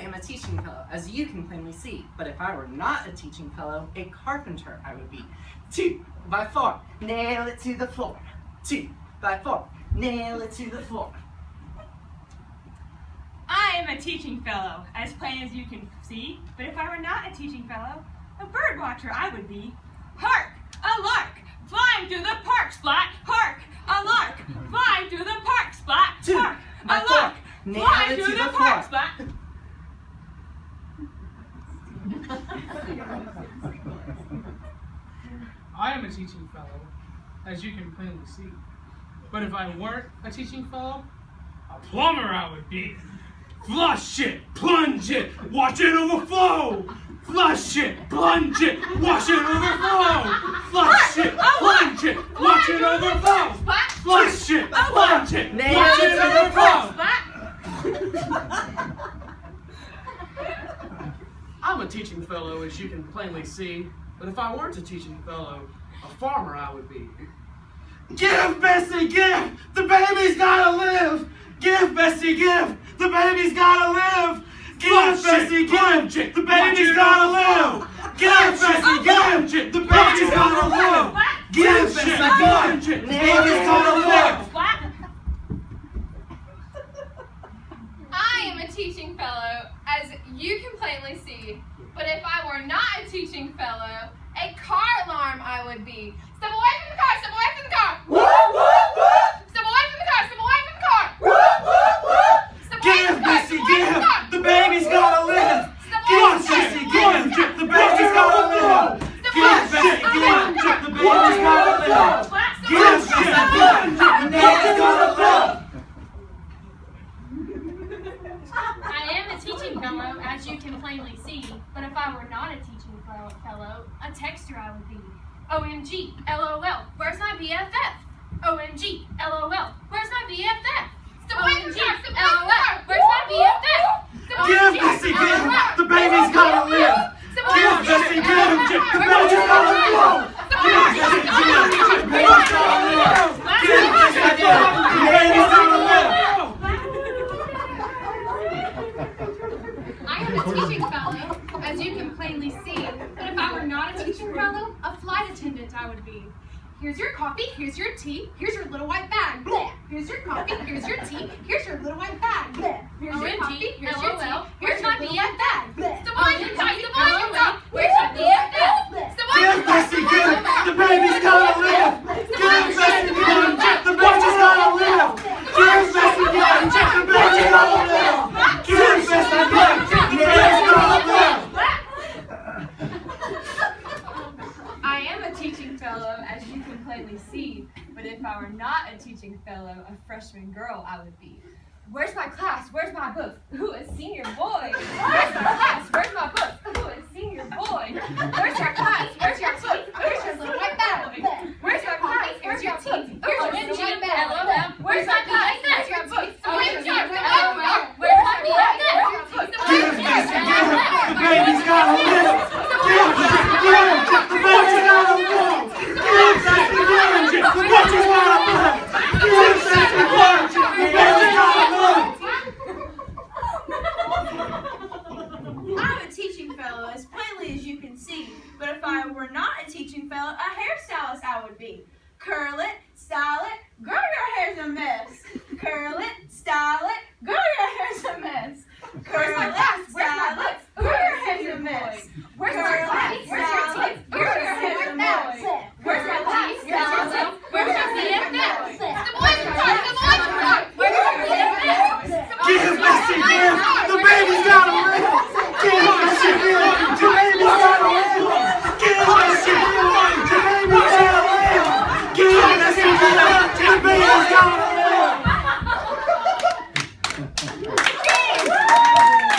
am a teaching fellow, as you can plainly see. But if I were not a teaching fellow, a carpenter I would be. 2 by 4, nail it to the floor. 2 by 4, nail it to the floor. I am a teaching fellow, as plain as you can see. But if I were not a teaching fellow, a bird watcher I would be. Hark! A lark! Flying through the park, splat! Hark! A lark! Flying through the park, splat! 2 Hark! by A 4, lark! nail Flying it through to the the park, floor. splat! I am a teaching fellow, as you can plainly see. But if I weren't a teaching fellow, a plumber I would be. Flush it, plunge it, watch it overflow. Flush it, plunge it, watch it overflow. Flush it, plunge it, watch it overflow. Flush it, plunge it, watch it overflow. I'm a teaching fellow, as you can plainly see, but if I weren't a teaching fellow, a farmer I would be. Give, Bessie, give! The baby's gotta live! Give, Bessie, give! The baby's gotta live! Give, Bessie, give! The baby's gotta live! Give, Bessie, give! The baby's gotta live! Give, Bessie, give! The baby's gotta live! I am a teaching fellow, as you can plainly see. But if I were not a teaching fellow, a car alarm I would be. Step away from the car! Step away from the car! Step away from the car! Step away from the car! Step away Give, from the car! Bessie, Step away from give! the car! The baby's gotta live! Step away Give, from the car! Bessie, give! The baby's gotta live! Give, Bessie, give! The baby's gotta live! Give, Bessie, give! The baby's gotta live! I am a teaching fellow, as you can plainly see, but if I were not a teaching fellow, a texter I would be. OMG, LOL, where's my BFF? OMG, LOL, where's my BFF? Step away from the car! Step away from the LOL, car! where's my BFF? Give, Bessie, give! The baby's gotta live! Give, Bessie, give! The baby's gotta live! Give, Bessie, give! The baby's gotta live! Give, Bessie, give! The baby's gotta live! I am a teaching fellow, as you can plainly see. But if I were not a teaching fellow, a flight attendant I would be. Here's your coffee, here's your tea, here's your little white bag. Bleh. Here's your coffee, here's your tea, here's your little white bag. Bleh. Here's your coffee, here's your tea, here's your little white bag. Step away from the car, step away from the car. Where's your BFF? Step away Give, from the car, Bessie, step away give! from the car. The baby's gotta live! Give, Bessie, give! The baby's gotta live! Give, Bessie, give! The baby's gotta live! Give, Bessie, give! The baby's gotta live! I am a teaching fellow, as you can plainly see. But if I were not a teaching fellow, a freshman girl I would be. Where's my class? Where's my book? Ooh, a senior boy. Where's my class? Where's my book? Ooh, a senior boy. Where's your class? Where's your tea? Where's your little white bag? Where's your class? Where's your tea? Here's your little white bag. Where's my class? Where's your book? Where's my BFF? Give, Bessie, give! The baby's gotta live! Give, Bessie, give! The baby's gotta live! Give, Bessie, give! The baby's gotta live! Give, Bessie, give! The baby's gotta live! I'm a teaching fellow, as plainly as you can see. But if I were not a teaching fellow, a hairstylist I would be. Curl it, style it, girl, your hair's a mess. Curl it, style it, girl, your hair's a mess. Curl it, style it, girl, your hair's a mess. Where's my class? Where's your tea? Where's your hair's a mess? Where's my class? Where's your tea? Where's your BFF? Step away from the car, step away from the car. Where's your BFF? Give, Bessie, give! The baby's gotta live!